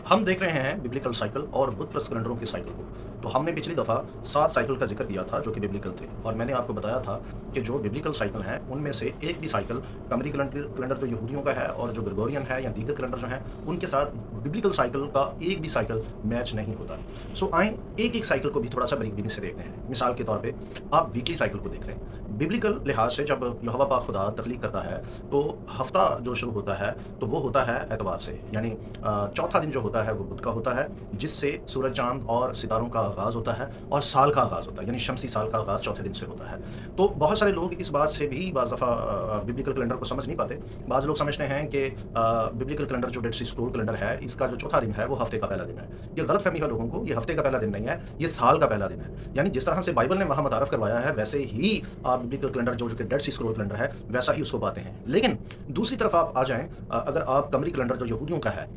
हम देख रहे हैं बिब्लिकल साइकिल और बुत प्रस्त कैलेंडरों की साइकिल को। तो हमने पिछली दफ़ा 7 साइकिल का ज़िक्र किया था जो कि बिब्लिकल थे और मैंने आपको बताया था कि जो बिब्लिकल साइकिल हैं उनमें से एक भी साइकिल कमरी कैलेंडर तो यहूदियों का है और जो ग्रेगोरियन है या दीगर कैलेंडर जो हैं उनके साथ बिब्लिकल साइकिल का एक भी साइकिल मैच नहीं होता। सो आएँ एक-एक साइकिल को भी थोड़ा-सा बारीक-बीनी से देखते हैं। मिसाल के तौर पे आप वीकली साइकिल को देख लें। बिब्लिकल लिहाज से जब यहोवा पाक खुदा तख्लीक करता है तो हफ़्ता जो शुरू होता है तो वो होता है एतवार से, यानी चौथा दिन जो होता है वो बुध का होता है, जिससे सूरज, चाँद और सितारों का आगाज़ होता है और साल का आगाज़ होता है, यानी शमसी साल का आगाज़ चौथे दिन से होता है। तो बहुत सारे लोग इस बात से भी बाज़ दफ़ा बिब्लिकल कैलेंडर को समझ नहीं पाते। बाज़ लोग समझते हैं कि बिब्लिकल कैलेंडर जो डेड सी स्क्रोल कैलेंडर है, इसका जो चौथा दिन है वो हफ़्ते का पहला दिन है। ये गलतफ़हमी है लोगों को, ये हफ़्ते का पहला दिन नहीं है, ये साल का पहला दिन है। यानी जिस तरह से बाइबल ने वहाँ मुतारफ़ करवाया है, वैसे ही आप बिब्लिकल कैलेंडर जो कि डेड सी स्क्रोल कैलेंडर है, वैसा ही उसको पाते हैं। लेकिन दूसरी तरफ आप आ जाएँ, अगर आप कमरी कैलेंडर जो यहूदियों का है,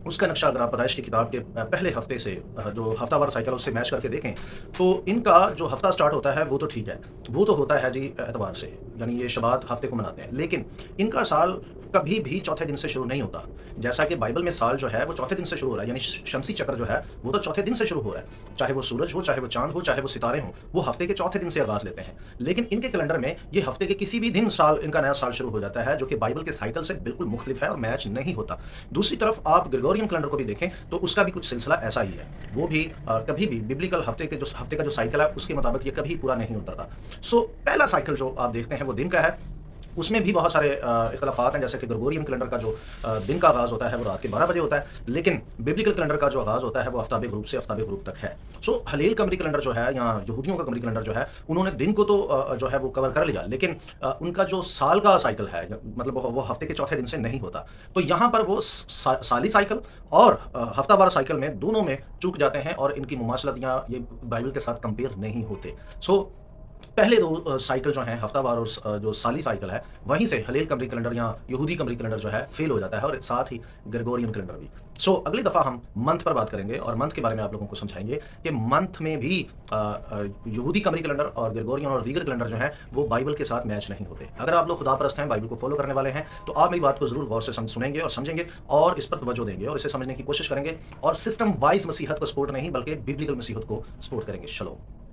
उसका नक्शा अगर आप पैदाइश की किताब के पहले हफ्ते से जो हफ्तावार साइकिल है उससे मैच करके देखें, तो इनका जो हफ्ता स्टार्ट होता है वो तो ठीक है। वो तो होता है जी एतवार से, यानी ये शबात हफ्ते को मनाते हैं। लेकिन इनका साल कभी भी चौथे दिन से शुरू नहीं होता। जैसा कि बाइबल में साल जो है वो चौथे दिन से शुरू हो रहा है, यानी शमसी चक्र जो है वो तो चौथे दिन से शुरू हो रहा है। चाहे वो सूरज हो, चाहे वो चाँद हो, चाहे वो सितारे हों, वो हफ्ते के चौथे दिन से आगाज़ लेते हैं। लेकिन इनके कैलेंडर में ये हफ्ते के किसी भी दिन साल इनका नया साल शुरू हो जाता है, जो कि बाइबल के साइकिल से बिल्कुल मुख्तलिफ है और मैच नहीं होता। दूसरी तरफ आप ग्रेगोरियन कैलेंडर को भी देखें तो उसका भी कुछ सिलसिला ऐसा ही है। वो भी कभी भी बिब्लिकल हफ्ते का जो साइकिल है उसके मुताबिक ये कभी पूरा नहीं होता था। सो पहला साइकिल जो आप देखते हैं वो दिन का है। उसमें भी बहुत सारे इख्तिलाफ़ात हैं, जैसे कि ग्रेगोरियन कैलेंडर का जो दिन का आगाज़ होता है वो रात के 12 बजे होता है, लेकिन बिब्लिकल कैलेंडर का जो आगाज़ होता है वो आफ्ताबे ग़ुरूब से आफ्ताबे ग़ुरूब तक है। सो हलेल कमरी कैलेंडर जो है या यहूदियों का कमरी कैलेंडर जो है, उन्होंने दिन को तो जो है वो कवर कर लिया, लेकिन उनका जो साल का साइकिल है मतलब वो हफ्ते के चौथे दिन से नहीं होता। तो यहाँ पर वो साली साइकिल और हफ्तावार साइकिल में दोनों में चूक जाते हैं और इनकी मुमासलत या ये बाइबल के साथ कंपेयर नहीं होते। सो पहले 2 साइकिल जो हैं हफ्तावार और जो साली साइकिल है, वहीं से हलेल कमरी कैलेंडर या यहूदी कमरी कैलेंडर जो है फ़ेल हो जाता है और साथ ही ग्रेगोरियन कैलेंडर भी। सो अगली दफ़ा हम मंथ पर बात करेंगे और मंथ के बारे में आप लोगों को समझाएँगे कि मंथ में भी यहूदी कमरी कैलेंडर और ग्रेगोरियन और दीगर कैलेंडर जो हैं वो बाइबल के साथ मैच नहीं होते। अगर आप लोग खुदापरस्त हैं, बाइबल को फ़ॉलो करने वाले हैं, तो आप मेरी बात को ज़रूर गौर से सुनेंगे और समझेंगे और इस पर तवज्जो देंगे और इसे समझने की कोशिश करेंगे और सिस्टम वाइज़ मसीहत को सपोर्ट नहीं बल्कि बिब्लिकल मसीहत को सपोर्ट करेंगे। शलोम।